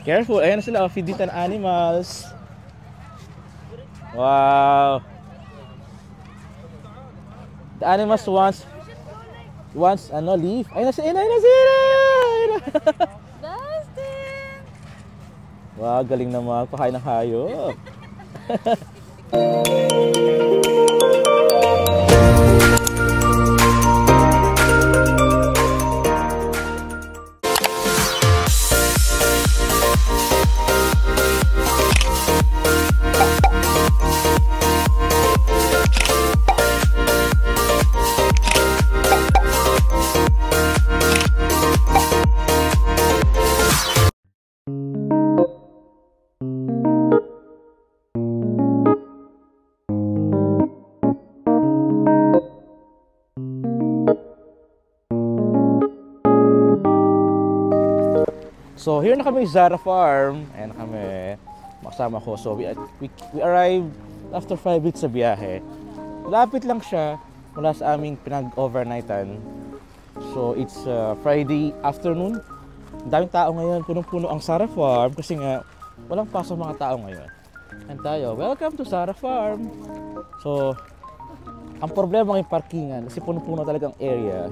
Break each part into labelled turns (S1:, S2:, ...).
S1: Careful, ayan na sila, feed dito ng animals. Wow. The animals wants leave. Ayun na sila,
S2: Dustin!
S1: Wow, galing naman, pakain ng hayop. So here na kami sa Zara Farm. Ayan na kami, makasama ko. So we arrived after 5 weeks sa biyahe. Lapit lang siya mula sa aming pinag-overnightan. So it's Friday afternoon. Daming tao ngayon, punong-puno ang Zara Farm kasi nga walang pasok mga tao ngayon. And tayo, welcome to Zara Farm. So ang problema ng parkingan kasi punong-puno talagang area.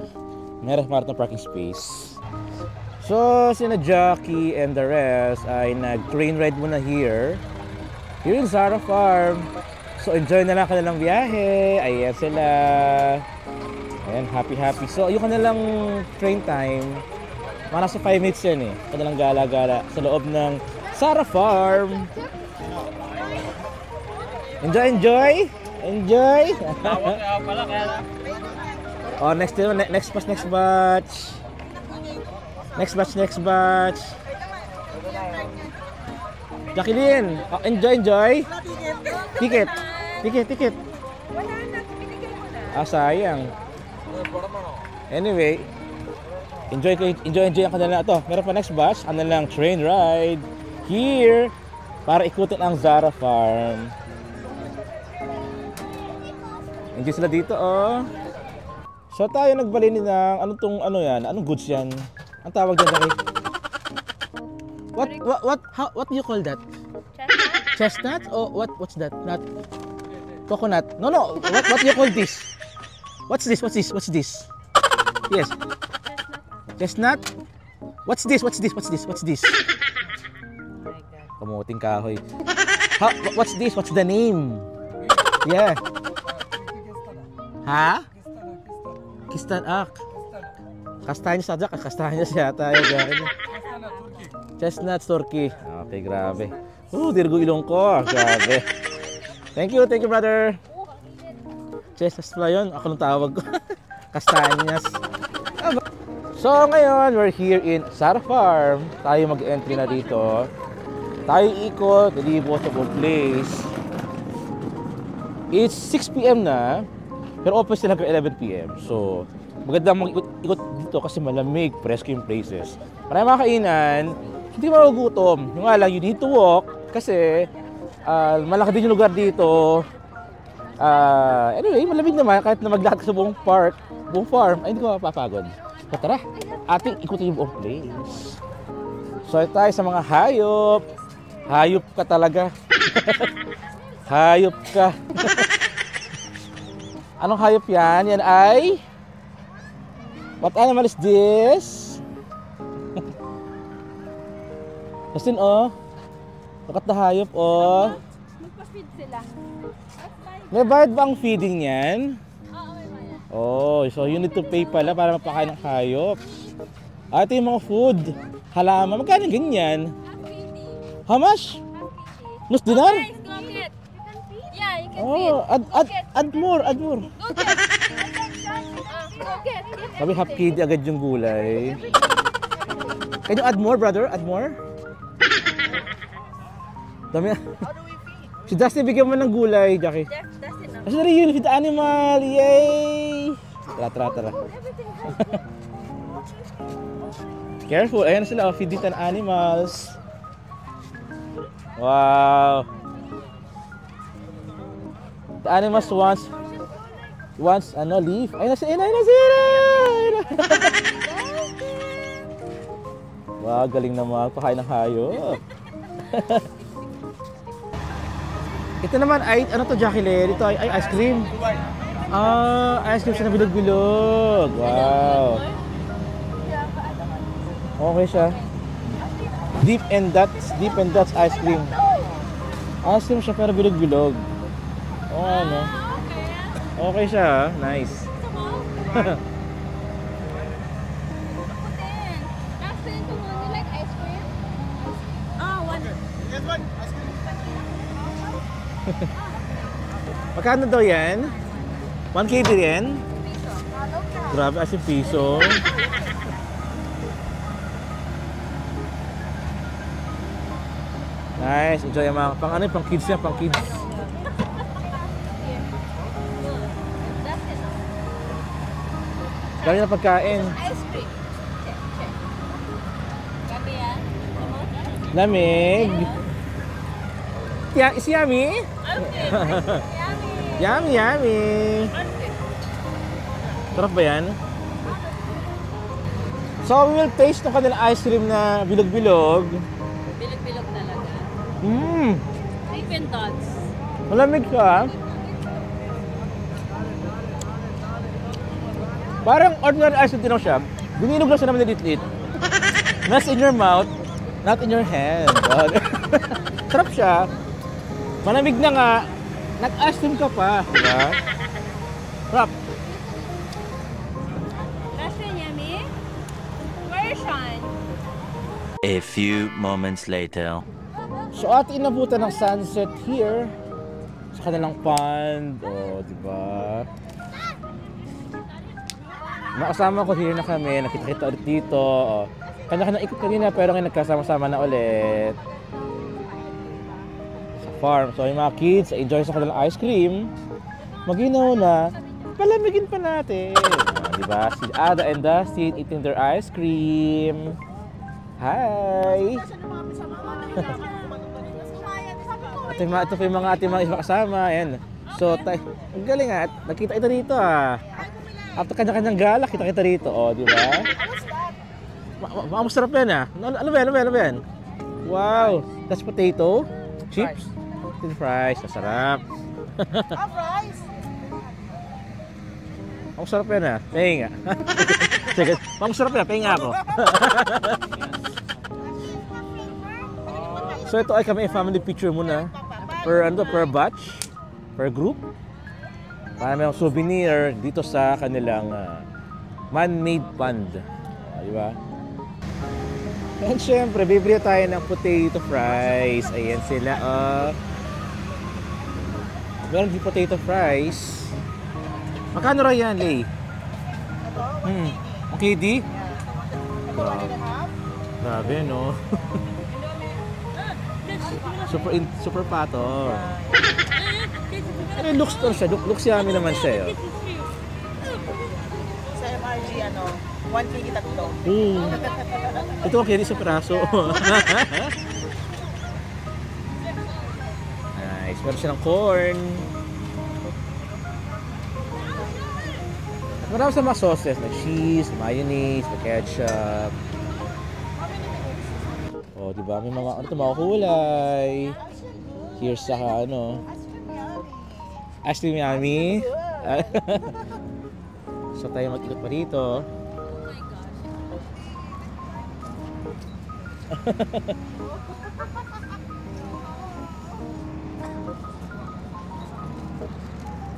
S1: Meron na parking space. So, sina Jackie and the rest ay nag-train ride muna here in Zara Farm. So, enjoy na lang kanilang biyahe. Ayan sila. Ayan, happy. So, yung kanilang train time, mga nasa 5 minutes yan eh. Kanilang gala-gala sa loob ng Zara Farm. Enjoy! Oh, next batch. Next batch. Jacqueline, oh, enjoy. Ticket. Ah, sayang. Anyway, enjoy ang kanila to. Meron pa next batch, ano lang train ride here para ikutin ang Zara Farm. Enjoy sila dito, oh. So tayo nagbali ng anong goods yan? Ang tawag dyan, Jackie? What do you call that? Chestnut? Oh, what's that? Not coconut. No. What do you call this? What's this? Yes. Chestnut? What's this? Kamuting kahoy. What's this? What's the name? Yeah. Ha? Kastanyas yata yun. Chestnut Turkey. Okay, grabe. Dirgo ilong ko. Grabe. Thank you brother. Chestnut pala yun. Ako nung tawag ko. Kastanyas. So ngayon, we're here in Zara Farm. Tayo mag-entry na dito. Tayo ikot. Nalibot sa buong place. It's 6 PM na. Pero open sila hanggang 11 PM. So, maganda mag-ikot dito kasi malamig, presko yung places. Maraming mga kainan, hindi magugutom. Yung nga lang, you need to walk kasi malaki din yung lugar dito. Anyway, malamig naman kahit na maglakad ka sa buong farm, ay hindi ko mapapagod. So, tara, ating ikutin yung buong place. So, tayo sa mga hayop. Hayop ka talaga. Hayop ka. Anong hayop yan? Yan ay... What animal is this? Justin, oh. Look at the hayop, oh.
S2: Magpa-feed sila.
S1: May bayad ba ang feeding yan?
S2: Oo, may bayad.
S1: Oh, so you need to pay pala para mapakain ng hayop. Ito yung mga food. Halaman. Magkano ganyan? How much? Nus dinar?
S2: Guys, go get. You can feed? Yeah, you can feed.
S1: Add more.
S2: Go get.
S1: Sabi half kid agad yung gulay. Can you add more, brother? Add more? Dami. Si Dustin, bigyan mo ng gulay, Jackie. Kasi na rin feed the animal. Yay! Tara. Careful, ayan na sila, feed dito ng animals. Wow! The animals wants leave. Ayun na sila! Wow, galing naman. Pakain ng hayop. Ito naman ay, ano to, Jacqueline? Ito ay ice cream. Ah, ice cream siya na bilog-bilog. Wow. Okay siya. Deep and Dots ice cream. Ice cream siya pero bilog-bilog. Oo, ano. Okay siya, nice. Magkano daw yan? 1 kg yan? Grabe, as in piso. Nice, enjoy yung mga pang ano, pang kids yan, pang kids. Dami na pagkain.
S2: Ice cream. Check. Gabi yan.
S1: Lamig. Is yummy? Yummy, yummy. Sarap ba yan? So, we will taste ng kanilang ice cream na bilog-bilog.
S2: Bilog-bilog talaga.
S3: Dippin' Dots.
S1: Malamig ka. Parang ordinary ice cream din siya. Binilog lang siya naman na lit-lit. Nasa in your mouth, not in your hand. Sarap siya. Malamig na nga. Nag-ice cream ka pa. Diba? Sarap.
S2: Lasa yummy. Version.
S4: A few moments later.
S1: So ating inabutan ng sunset here sa kanilang pond. Oh, di ba? Nakasama ko here na kami, nakita-kita ulit dito. Oh. Kanya-kanya ikot kanina pero ngayon nagkasama-sama na ulit. Sa farm. So yung mga kids, enjoy sa kanilang ice cream. Maginaw na, palamigin pa natin. Oh, di ba? Si Ada and Dustin eating their ice cream. Hi! Ito po yung mga ating mga kasama. Ayan. So, ang galing nga. Nakita ito dito After kanya-kanyang gala, kita rito. O, di ba? Masarap yan Ano ba yan? Wow! That's potato? Chips? Thin fries. Masarap.
S3: Fries!
S1: Masarap yan Pahinga. Sige. Masarap yan. Pahinga ako. So ito ay kami family picture muna per batch, per group. Para may souvenir dito sa kanilang man-made pond. Di ba? And syempre, bibili tayo ng potato fries. Ayan sila. Meron din potato fries. Magkano raw yan, Lay? Ang KD? Grabe, no? Super pato. Looks to siya. Looks yummy naman siya.
S3: Sa MRG, 1 kg tatlo.
S1: Ito ang candy sa peraso. Nice. Meron siya ng corn. Marami sa mga sauces. May cheese, mayonnaise, may ketchup. Oh, di ba? May mga kulay. Here's sa ice cream yummy. So tayo mag-ikot pa dito.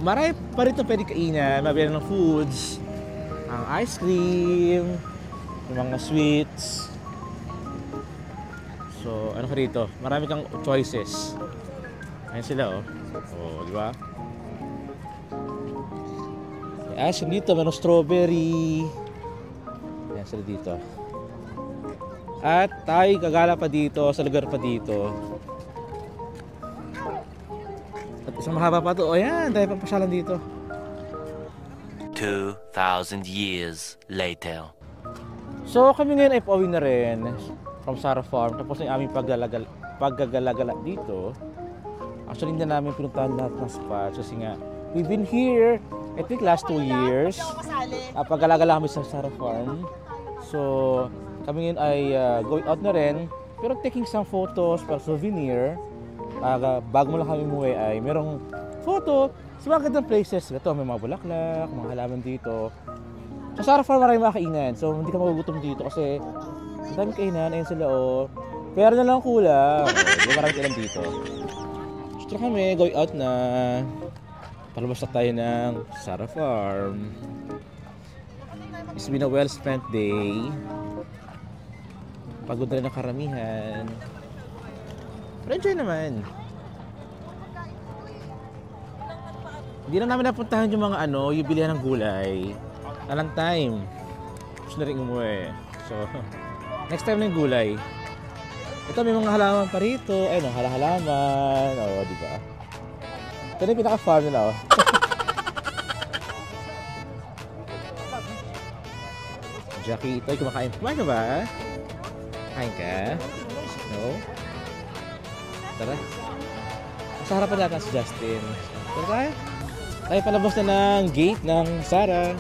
S1: Marami pa rito pwede kainan. Mabili ng foods. Ang ice cream. Yung mga sweets. So, ano ka rito? Marami kang choices. Ayan sila, Oh, di ba? May ice cream dito, mayroong strawberry. Ayan sila dito. At tayo gagala pa dito, sa lugar pa dito. At isang mahaba pa to. O yan, tayo pagpasyalan dito.
S4: 2,000 years later.
S1: So, kami ngayon ay pauwi na rin from Sarah Farm. Tapos yung aming paggagala dito. Actually, hindi namin pinuntahan lahat ng spots. Kasi nga, we've been here, I think last 2 years. Paggalagala kami sa Sarah Farm. So, kami ngayon ay going out na rin. Pero taking some photos para souvenir. Bago mo lang kami umuwi ay merong photo sa mga gandang places. Ito, may mga bulaklak, mga halaman dito. Sa Sara Farm maraming mga kainan. So hindi ka magugutom dito kasi ang daming kainan. Ayun sila oh. Pero na lang kulang. May maraming kainan dito. So kami, going out na. Palabas na tayo ng Sara Farm. It's been a well-spent day. Pagod na rin ang karamihan. Pero enjoy naman. Hindi na namin napuntahan yung mga yung bilihan ng gulay. Alang time. Gusto na rin umuwi. So, next time na yung gulay. Ito may mga halaman pa rito. Ayun, halaman. O, di ba? Ito na yung pinaka-farm nila, oh. Jackie, ito ay kumakain. Kumain ka ba? Kain ka? No? Tara. Sa harapan natin si Justin. Tara tayo. Tayo palabas na ng gate ng Sara.